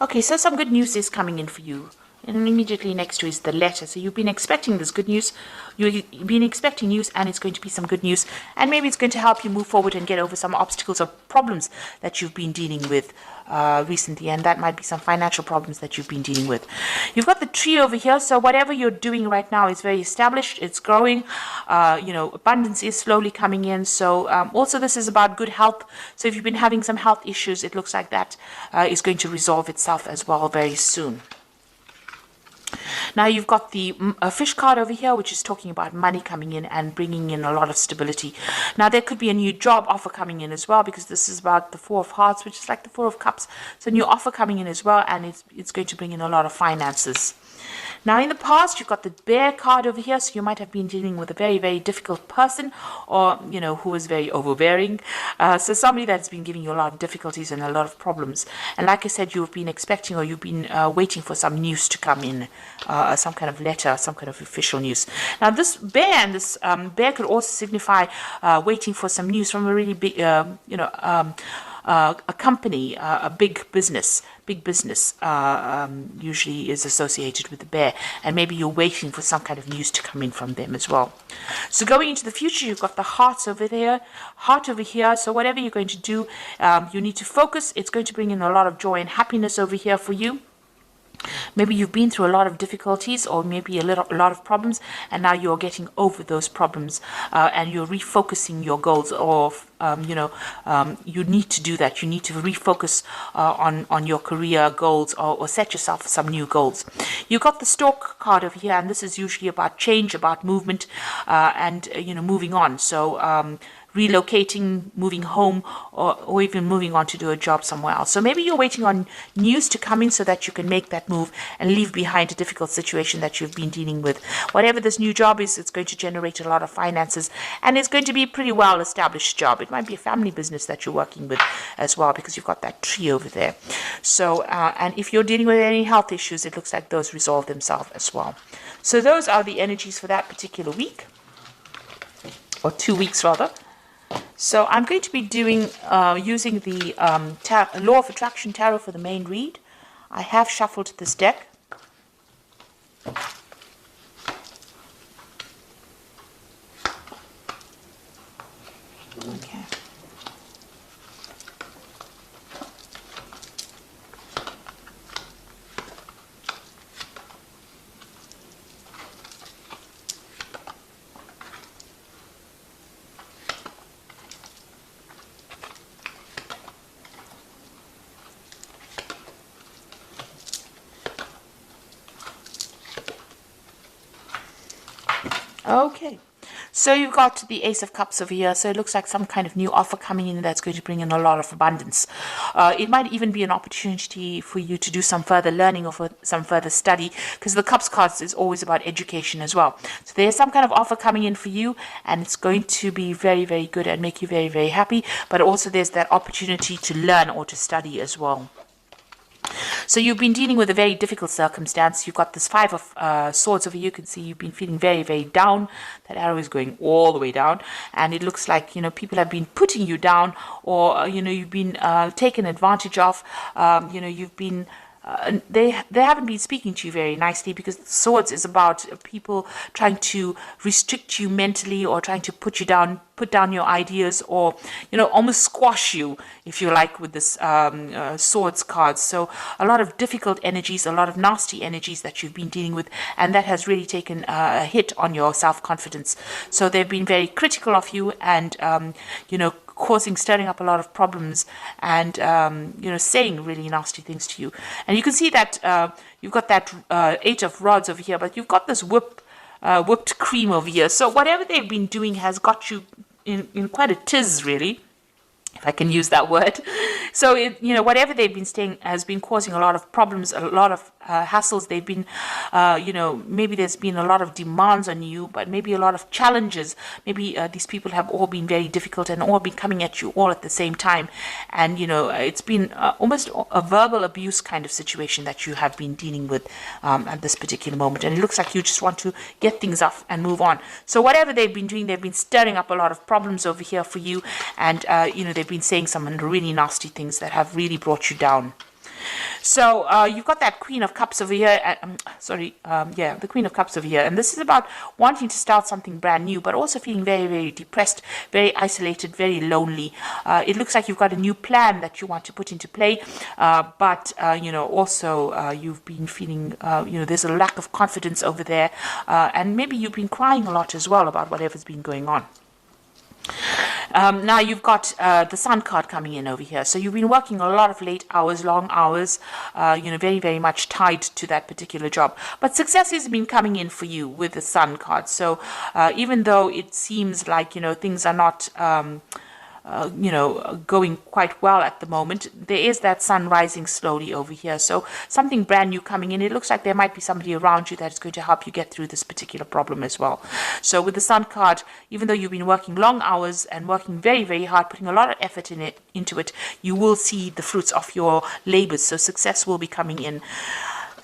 Okay, so some good news is coming in for you. And immediately next to is the letter. So you've been expecting this good news. You've been expecting news, and it's going to be some good news. And maybe it's going to help you move forward and get over some obstacles or problems that you've been dealing with recently. And that might be some financial problems that you've been dealing with. You've got the tree over here. So whatever you're doing right now is very established. It's growing. Abundance is slowly coming in. So also this is about good health. So if you've been having some health issues, it looks like that is going to resolve itself as well very soon. Now you've got the fish card over here, which is talking about money coming in and bringing in a lot of stability. Now there could be a new job offer coming in as well, because this is about the Four of Hearts, which is like the Four of Cups. So a new offer coming in as well, and it's going to bring in a lot of finances. Now in the past, you've got the bear card over here, so you might have been dealing with a very, very difficult person, or, who was very overbearing. So somebody that's been giving you a lot of difficulties and a lot of problems. And like I said, you've been expecting, or you've been waiting for some news to come in, some kind of letter, some kind of official news. Now this bear and this bear could also signify waiting for some news from a really big, a company, a big business usually is associated with the bear, and maybe you're waiting for some kind of news to come in from them as well. So going into the future, you've got the heart over here. So whatever you're going to do, you need to focus. It's going to bring in a lot of joy and happiness over here for you. Maybe you've been through a lot of difficulties, or maybe a lot of problems, and now you're getting over those problems, and you're refocusing your goals. Or you need to do that. You need to refocus on your career goals, or set yourself some new goals. You got the Stork card over here, and this is usually about change, about movement, and moving on. So relocating, moving home, or even moving on to do a job somewhere else. So maybe you're waiting on news to come in so that you can make that move and leave behind a difficult situation that you've been dealing with. Whatever this new job is, it's going to generate a lot of finances, and it's going to be a pretty well-established job. It might be a family business that you're working with as well, because you've got that tree over there. So, and if you're dealing with any health issues, it looks like those resolve themselves as well. So those are the energies for that particular week, or 2 weeks rather. So I'm going to be doing using the Law of Attraction Tarot for the main read. I have shuffled this deck. Okay. Okay, so you've got the Ace of Cups over here. So it looks like some kind of new offer coming in that's going to bring in a lot of abundance. It might even be an opportunity for you to do some further learning or for some further study, because the Cups cards is always about education as well. So there's some kind of offer coming in for you, and it's going to be very, very good and make you very, very happy. But also there's that opportunity to learn or to study as well. So you've been dealing with a very difficult circumstance. You've got this Five of Swords over here. You can see you've been feeling very, very down. That arrow is going all the way down. And it looks like, people have been putting you down, or, you've been taken advantage of. You've been... they haven't been speaking to you very nicely, because Swords is about people trying to restrict you mentally, or trying to put down your ideas, or almost squash you, if you like, with this Swords card. So a lot of difficult energies, a lot of nasty energies that you've been dealing with, and that has really taken a hit on your self-confidence. So they've been very critical of you, and stirring up a lot of problems, and saying really nasty things to you. And you can see that you've got that Eight of Rods over here, but you've got this whipped cream over here. So whatever they've been doing has got you in quite a tiz, really, if I can use that word. So whatever they've been saying has been causing a lot of problems, a lot of hassles. They've been, maybe there's been a lot of demands on you, but maybe a lot of challenges. Maybe these people have all been very difficult and all been coming at you all at the same time. And, it's been almost a verbal abuse kind of situation that you have been dealing with at this particular moment. And it looks like you just want to get things off and move on. So whatever they've been doing, they've been stirring up a lot of problems over here for you. And, they've been saying some really nasty things that have really brought you down. So you've got that Queen of Cups over here. The Queen of Cups over here. And this is about wanting to start something brand new, but also feeling very, very depressed, very isolated, very lonely. It looks like you've got a new plan that you want to put into play, but also you've been feeling, there's a lack of confidence over there, and maybe you've been crying a lot as well about whatever's been going on. Now you've got the Sun card coming in over here. So you've been working a lot of late hours, long hours, very, very much tied to that particular job. But success has been coming in for you with the Sun card. So even though it seems like, things are not going quite well at the moment, there is that sun rising slowly over here. So something brand new coming in. It looks like there might be somebody around you that is going to help you get through this particular problem as well. So with the Sun card, even though you've been working long hours and working very, very hard, putting a lot of effort into it, you will see the fruits of your labors. So success will be coming in.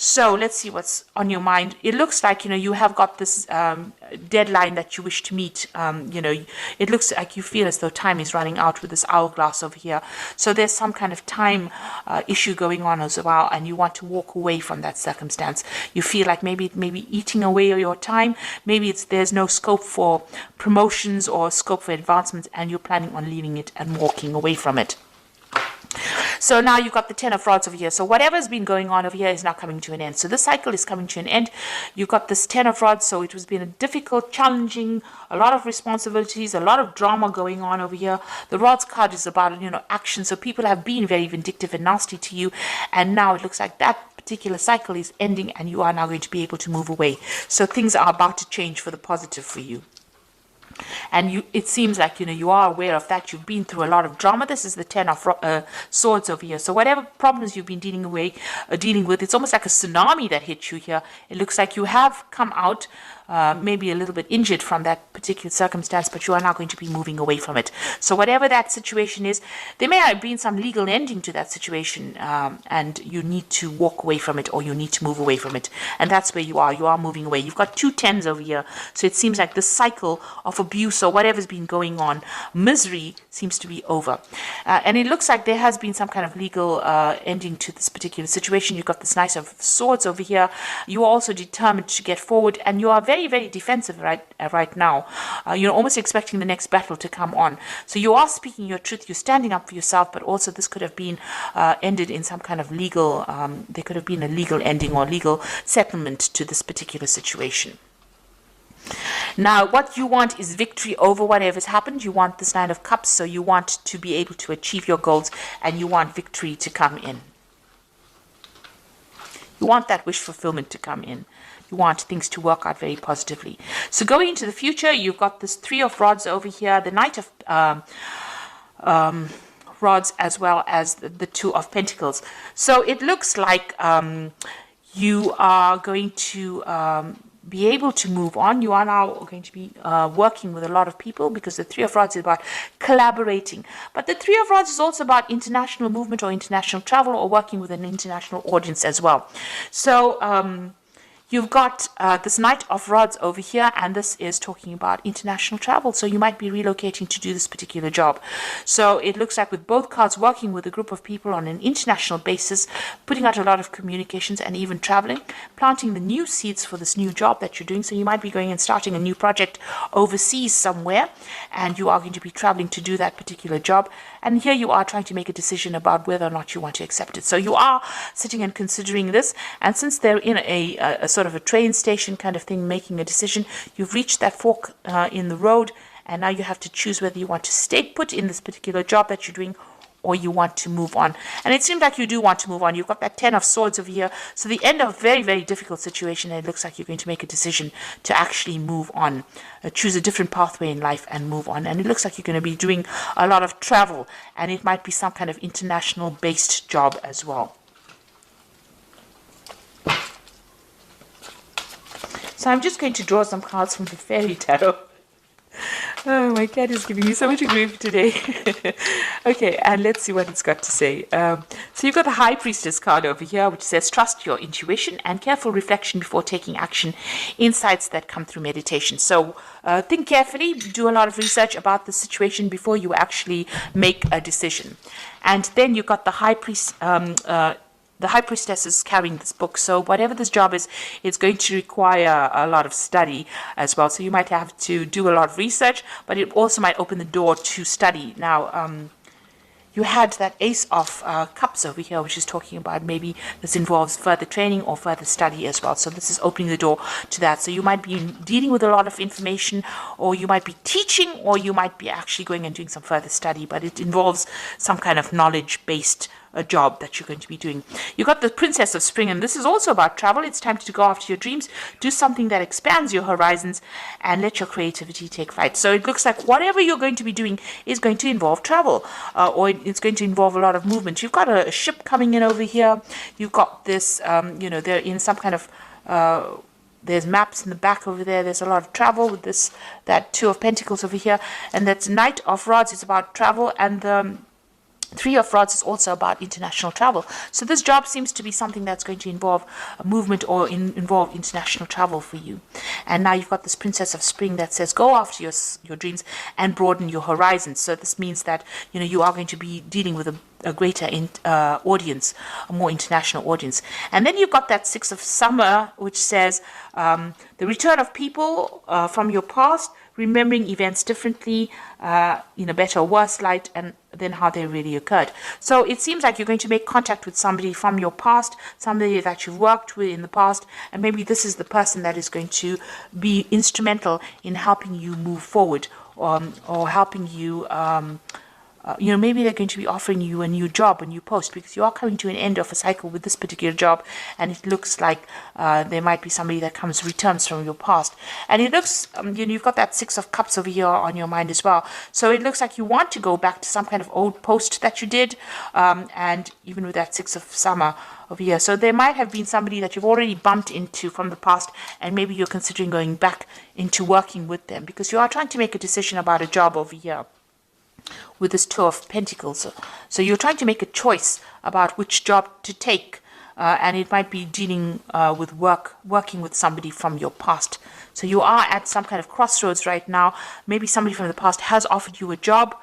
So let's see what's on your mind. It looks like, you have got this deadline that you wish to meet. It looks like you feel as though time is running out with this hourglass over here. So there's some kind of time issue going on as well, and you want to walk away from that circumstance. You feel like maybe eating away your time. Maybe there's no scope for promotions or scope for advancements, and you're planning on leaving it and walking away from it. So now you've got the Ten of Rods over here. So whatever's been going on over here is now coming to an end. So this cycle is coming to an end. You've got this Ten of Rods. So it has been a difficult, challenging, a lot of responsibilities, a lot of drama going on over here. The Rods card is about, action. So people have been very vindictive and nasty to you. And now it looks like that particular cycle is ending and you are now going to be able to move away. So things are about to change for the positive for you. And it seems like, you are aware of that. You've been through a lot of drama. This is the Ten of Swords over here. So whatever problems you've been dealing with, it's almost like a tsunami that hit you here. It looks like you have come out maybe a little bit injured from that particular circumstance, but you are now going to be moving away from it. So whatever that situation is, there may have been some legal ending to that situation, and you need to walk away from it, or you need to move away from it. And that's where you are. You are moving away. You've got 2 tens over here. So it seems like the cycle of abuse or whatever's been going on, misery, seems to be over. And it looks like there has been some kind of legal ending to this particular situation. You've got this Knight of Swords over here. You are also determined to get forward, and you are very, very defensive right now. You're almost expecting the next battle to come on. So you are speaking your truth. You're standing up for yourself, but also this could have been ended in some kind of legal, there could have been a legal ending or legal settlement to this particular situation. Now, what you want is victory over whatever's happened. You want this Nine of Cups, so you want to be able to achieve your goals, and you want victory to come in. You want that wish fulfillment to come in. You want things to work out very positively. So going into the future, you've got this Three of Rods over here, the Knight of Rods, as well as the Two of Pentacles. So it looks like you are going to be able to move on. You are now going to be working with a lot of people, because the Three of Rods is about collaborating. But the Three of Rods is also about international movement or international travel, or working with an international audience as well. So you've got this Knight of Rods over here, and this is talking about international travel. So you might be relocating to do this particular job. So it looks like with both cards, working with a group of people on an international basis, putting out a lot of communications and even traveling, planting the new seeds for this new job that you're doing. So you might be going and starting a new project overseas somewhere, and you are going to be traveling to do that particular job. And here you are trying to make a decision about whether or not you want to accept it. So you are sitting and considering this. And since they're in a sort of a train station kind of thing, making a decision, you've reached that fork in the road, and now you have to choose whether you want to stay put in this particular job that you're doing, or you want to move on. And it seems like you do want to move on. You've got that Ten of Swords over here. So the end of a very, very difficult situation, and it looks like you're going to make a decision to actually move on, choose a different pathway in life and move on. And it looks like you're going to be doing a lot of travel, and it might be some kind of international based job as well. So I'm just going to draw some cards from the Fairy Tarot. Oh, my cat is giving me so much grief today. Okay, and let's see what it's got to say. So you've got the High Priestess card over here, which says, trust your intuition and careful reflection before taking action. Insights that come through meditation. So think carefully, do a lot of research about the situation before you actually make a decision. And then you've got the High Priest the High Priestess is carrying this book. So whatever this job is, it's going to require a lot of study as well. So you might have to do a lot of research, but it also might open the door to study. Now, you had that Ace of Cups over here, which is talking about maybe this involves further training or further study as well. So this is opening the door to that. So you might be dealing with a lot of information, or you might be teaching, or you might be actually going and doing some further study, but it involves some kind of knowledge-based job that you're going to be doing. You got the Princess of Spring, and this is also about travel. It's time to go after your dreams, do something that expands your horizons, and let your creativity take flight. So it looks like whatever you're going to be doing is going to involve travel, or it's going to involve a lot of movement. You've got a ship coming in over here. You've got this, they're in some kind of there's maps in the back over there. There's a lot of travel with that Two of Pentacles over here, and that's Knight of Rods. It's about travel, and the Three of Rods is also about international travel. So this job seems to be something that's going to involve a movement or involve international travel for you. And now you've got this Princess of Spring that says go after your dreams and broaden your horizons. So this means that you are going to be dealing with a greater audience, a more international audience. And then you've got that Six of Summer, which says the return of people from your past, remembering events differently, in a better or worse light, and then how they really occurred. So it seems like you're going to make contact with somebody from your past, somebody that you've worked with in the past, and maybe this is the person that is going to be instrumental in helping you move forward, or helping you maybe they're going to be offering you a new job, a new post, because you are coming to an end of a cycle with this particular job, and it looks like there might be somebody that returns from your past. And it looks, you've got that Six of Cups over here on your mind as well. So it looks like you want to go back to some kind of old post that you did, and even with that Six of Summer over here. So there might have been somebody that you've already bumped into from the past, and maybe you're considering going back into working with them, because you are trying to make a decision about a job over here with this Two of Pentacles. So you're trying to make a choice about which job to take, and it might be dealing with working with somebody from your past. So you are at some kind of crossroads right now. Maybe somebody from the past has offered you a job,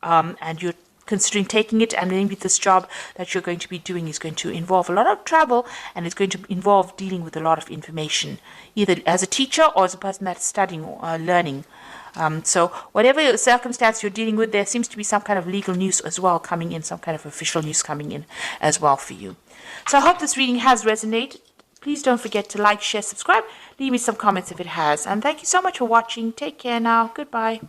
and you're considering taking it, and maybe this job that you're going to be doing is going to involve a lot of travel, and it's going to involve dealing with a lot of information, either as a teacher or as a person that's studying or learning. So whatever circumstance you're dealing with, there seems to be some kind of legal news as well coming in, some kind of official news coming in as well for you. So I hope this reading has resonated. Please don't forget to like, share, subscribe. Leave me some comments if it has. And thank you so much for watching. Take care now. Goodbye.